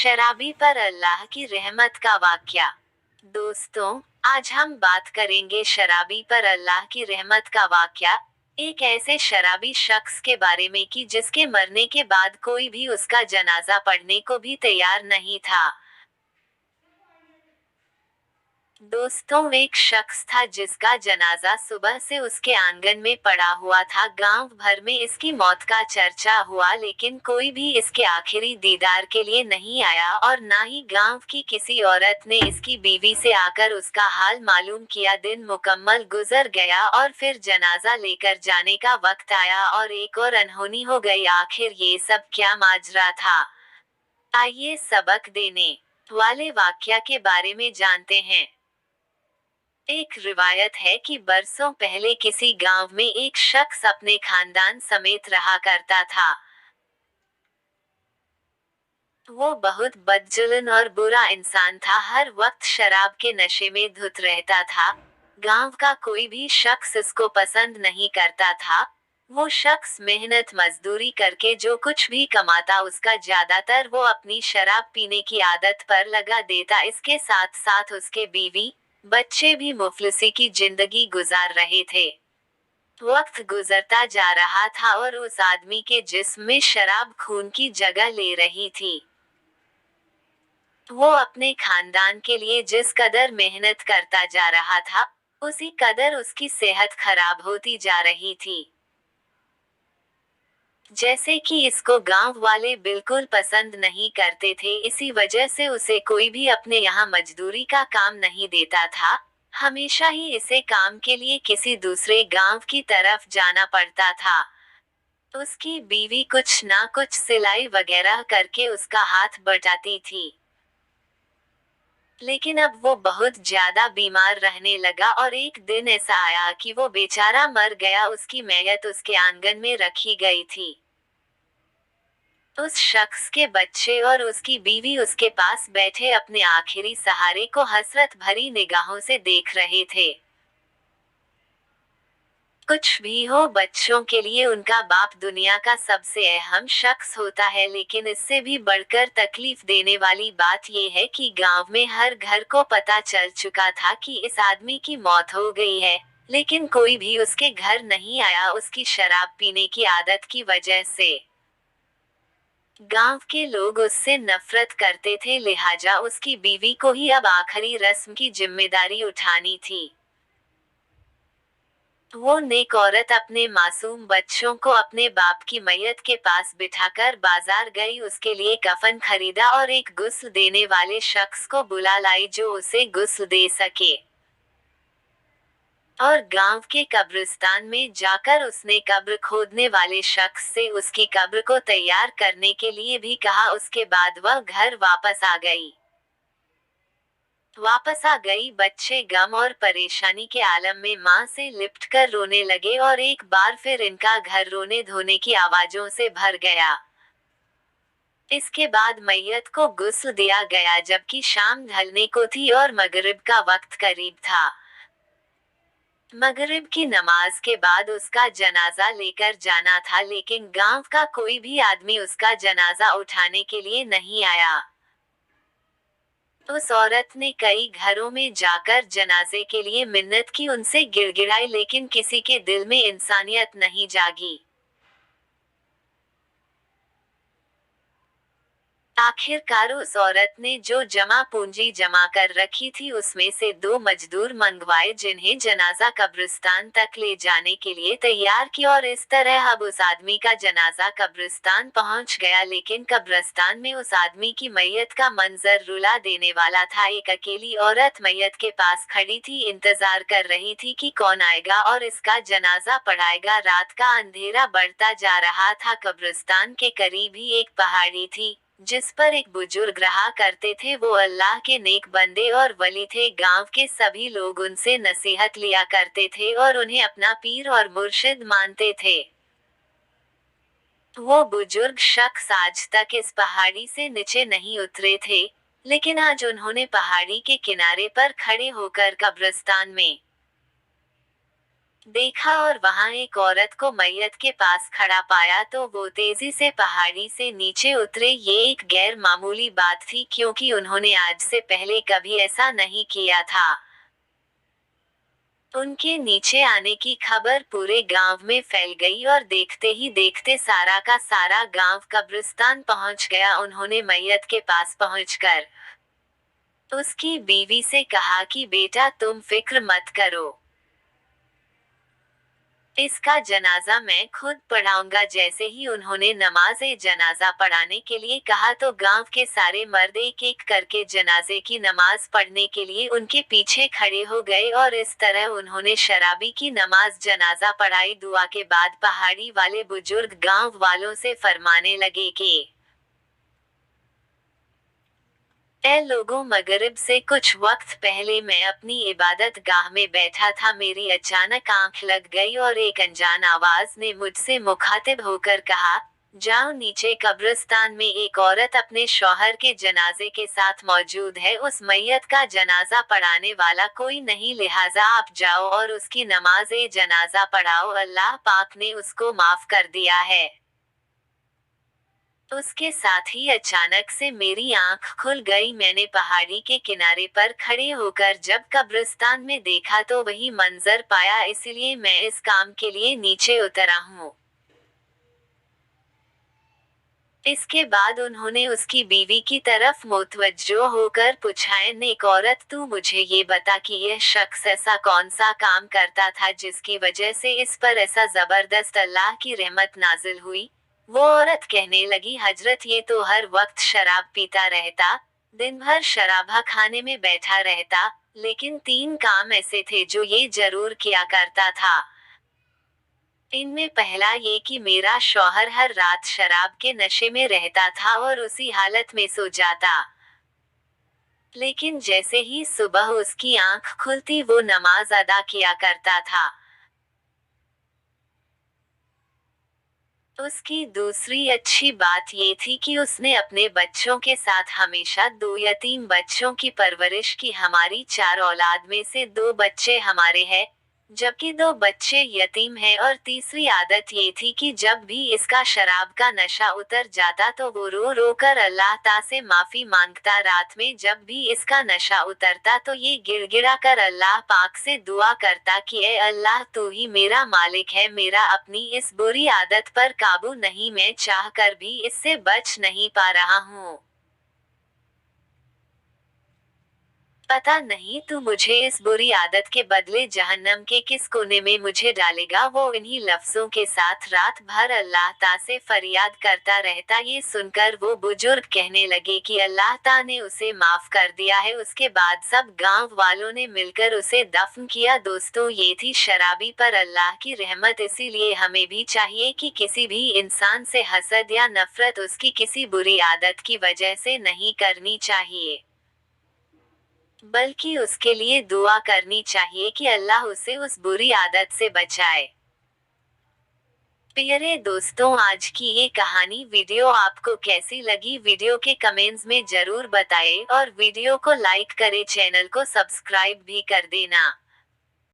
शराबी पर अल्लाह की रहमत का वाकया। दोस्तों, आज हम बात करेंगे शराबी पर अल्लाह की रहमत का वाकया। एक ऐसे शराबी शख्स के बारे में कि जिसके मरने के बाद कोई भी उसका जनाजा पढ़ने को भी तैयार नहीं था। दोस्तों, एक शख्स था जिसका जनाजा सुबह से उसके आंगन में पड़ा हुआ था। गांव भर में इसकी मौत का चर्चा हुआ, लेकिन कोई भी इसके आखिरी दीदार के लिए नहीं आया और ना ही गांव की किसी औरत ने इसकी बीवी से आकर उसका हाल मालूम किया। दिन मुकम्मल गुजर गया और फिर जनाजा लेकर जाने का वक्त आया और एक और अनहोनी हो गई। आखिर ये सब क्या माजरा था? आइए सबक देने वाले वाकया के बारे में जानते हैं। एक रिवायत है कि बरसों पहले किसी गांव में एक शख्स अपने खानदान समेत रहा करता था। वो बहुत बदजुलन और बुरा इंसान था, हर वक्त शराब के नशे में धुत रहता था। गांव का कोई भी शख्स इसको पसंद नहीं करता था। वो शख्स मेहनत मजदूरी करके जो कुछ भी कमाता उसका ज्यादातर वो अपनी शराब पीने की आदत पर लगा देता। इसके साथ साथ उसके बीवी बच्चे भी मुफलिसी की जिंदगी गुजार रहे थे। वक्त गुजरता जा रहा था और उस आदमी के जिस्म में शराब खून की जगह ले रही थी। वो अपने खानदान के लिए जिस कदर मेहनत करता जा रहा था, उसी कदर उसकी सेहत खराब होती जा रही थी। जैसे कि इसको गांव वाले बिल्कुल पसंद नहीं करते थे, इसी वजह से उसे कोई भी अपने यहाँ मजदूरी का काम नहीं देता था। हमेशा ही इसे काम के लिए किसी दूसरे गांव की तरफ जाना पड़ता था। उसकी बीवी कुछ ना कुछ सिलाई वगैरह करके उसका हाथ बटाती थी। लेकिन अब वो बहुत ज्यादा बीमार रहने लगा और एक दिन ऐसा आया कि वो बेचारा मर गया। उसकी मैयत उसके आंगन में रखी गई थी। उस शख्स के बच्चे और उसकी बीवी उसके पास बैठे अपने आखिरी सहारे को हसरत भरी निगाहों से देख रहे थे। कुछ भी हो, बच्चों के लिए उनका बाप दुनिया का सबसे अहम शख्स होता है। लेकिन इससे भी बढ़कर तकलीफ देने वाली बात ये है कि गांव में हर घर को पता चल चुका था कि इस आदमी की मौत हो गई है, लेकिन कोई भी उसके घर नहीं आया उसकी शराब पीने की आदत की वजह से। गांव के लोग उससे नफरत करते थे, लिहाजा उसकी बीवी को ही अब आखिरी रस्म की जिम्मेदारी उठानी थी। वो नेक औरत अपने मासूम बच्चों को अपने बाप की मैयत के पास बिठाकर बाजार गई, उसके लिए कफन खरीदा और एक गुस्ल देने वाले शख्स को बुला लाई जो उसे गुस्ल दे सके। और गांव के कब्रिस्तान में जाकर उसने कब्र खोदने वाले शख्स से उसकी कब्र को तैयार करने के लिए भी कहा। उसके बाद वह घर वापस आ गई। बच्चे गम और परेशानी के आलम में मां से लिपट कर रोने लगे और एक बार फिर इनका घर रोने धोने की आवाजों से भर गया। इसके बाद मैयत को गुस्ल दिया गया, जबकि शाम ढलने को थी और मगरिब का वक्त करीब था। मगरिब की नमाज के बाद उसका जनाजा लेकर जाना था, लेकिन गांव का कोई भी आदमी उसका जनाजा उठाने के लिए नहीं आया। उस औरत ने कई घरों में जाकर जनाजे के लिए मिन्नत की, उनसे गिड़गिड़ाई, लेकिन किसी के दिल में इंसानियत नहीं जागी। आखिरकार उस औरत ने जो जमा पूंजी जमा कर रखी थी उसमें से 2 मजदूर मंगवाए, जिन्हें जनाजा कब्रिस्तान तक ले जाने के लिए तैयार किया और इस तरह अब उस आदमी का जनाजा कब्रिस्तान पहुंच गया। लेकिन कब्रिस्तान में उस आदमी की मैयत का मंजर रुला देने वाला था। एक अकेली औरत मैयत के पास खड़ी थी, इंतजार कर रही थी कि कौन आएगा और इसका जनाजा पढ़ाएगा। रात का अंधेरा बढ़ता जा रहा था। कब्रिस्तान के करीब ही एक पहाड़ी थी जिस पर एक बुजुर्ग रहा करते थे। वो अल्लाह के नेक बंदे और वली थे। गांव के सभी लोग उनसे नसीहत लिया करते थे और उन्हें अपना पीर और मुर्शिद मानते थे। वो बुजुर्ग शख्स आज तक इस पहाड़ी से नीचे नहीं उतरे थे, लेकिन आज उन्होंने पहाड़ी के किनारे पर खड़े होकर कब्रिस्तान में देखा और वहां एक औरत को मैयत के पास खड़ा पाया तो वो तेजी से पहाड़ी से नीचे उतरे। ये एक गैर मामूली बात थी क्योंकि उन्होंने आज से पहले कभी ऐसा नहीं किया था। उनके नीचे आने की खबर पूरे गांव में फैल गई और देखते ही देखते सारा का सारा गांव कब्रिस्तान पहुंच गया। उन्होंने मैयत के पास पहुंचकर उसकी बीवी से कहा कि बेटा तुम फिक्र मत करो, इसका जनाजा मैं खुद पढ़ाऊंगा। जैसे ही उन्होंने नमाज़े जनाजा पढ़ाने के लिए कहा तो गांव के सारे मर्द एक एक करके जनाजे की नमाज पढ़ने के लिए उनके पीछे खड़े हो गए और इस तरह उन्होंने शराबी की नमाज जनाजा पढ़ाई। दुआ के बाद पहाड़ी वाले बुजुर्ग गांव वालों से फरमाने लगे कि ए लोगों, मगरिब से कुछ वक्त पहले मैं अपनी इबादत गाह में बैठा था। मेरी अचानक आंख लग गई और एक अनजान आवाज ने मुझसे मुखातिब होकर कहा, जाओ नीचे कब्रिस्तान में एक औरत अपने शौहर के जनाजे के साथ मौजूद है। उस मैयत का जनाजा पढ़ाने वाला कोई नहीं, लिहाजा आप जाओ और उसकी नमाज ए जनाजा पढ़ाओ। अल्लाह पाक ने उसको माफ कर दिया है। उसके साथ ही अचानक से मेरी आंख खुल गई। मैंने पहाड़ी के किनारे पर खड़े होकर जब कब्रिस्तान में देखा तो वही मंजर पाया, इसलिए मैं इस काम के लिए नीचे उतरा हूँ। इसके बाद उन्होंने उसकी बीवी की तरफ मुतवज्जो होकर पूछा, नेक औरत, तू मुझे ये बता कि यह शख्स ऐसा कौन सा काम करता था जिसकी वजह से इस पर ऐसा जबरदस्त अल्लाह की रहमत नाजिल हुई। वो औरत कहने लगी, हजरत ये तो हर वक्त शराब पीता रहता, दिन भर शराबा खाने में बैठा रहता, लेकिन 3 काम ऐसे थे जो ये जरूर किया करता था। इनमें पहला ये कि मेरा शौहर हर रात शराब के नशे में रहता था और उसी हालत में सो जाता, लेकिन जैसे ही सुबह उसकी आंख खुलती वो नमाज अदा किया करता था। उसकी दूसरी अच्छी बात ये थी कि उसने अपने बच्चों के साथ हमेशा 2 यतीम बच्चों की परवरिश की। हमारी 4 औलाद में से 2 बच्चे हमारे हैं, जबकि 2 बच्चे यतीम हैं। और तीसरी आदत ये थी कि जब भी इसका शराब का नशा उतर जाता तो वो रो रो कर अल्लाह ता से माफी मांगता। रात में जब भी इसका नशा उतरता तो ये गिड़गिड़ा कर अल्लाह पाक से दुआ करता कि ए अल्लाह, तू ही मेरा मालिक है, मेरा अपनी इस बुरी आदत पर काबू नहीं, मैं चाह कर भी इससे बच नहीं पा रहा हूँ। पता नहीं तू मुझे इस बुरी आदत के बदले जहन्नम के किस कोने में मुझे डालेगा। वो इन्हीं लफ्जों के साथ रात भर अल्लाह ता से फरियाद करता रहता। ये सुनकर वो बुजुर्ग कहने लगे कि अल्लाह ता ने उसे माफ कर दिया है। उसके बाद सब गांव वालों ने मिलकर उसे दफन किया। दोस्तों, ये थी शराबी पर अल्लाह की रहमत। इसीलिए हमें भी चाहिए कि किसी भी इंसान से हसद या नफरत उसकी किसी बुरी आदत की वजह से नहीं करनी चाहिए, बल्कि उसके लिए दुआ करनी चाहिए कि अल्लाह उसे उस बुरी आदत से बचाए। प्यारे दोस्तों, आज की ये कहानी वीडियो आपको कैसी लगी वीडियो के कमेंट्स में जरूर बताएं और वीडियो को लाइक करें, चैनल को सब्सक्राइब भी कर देना।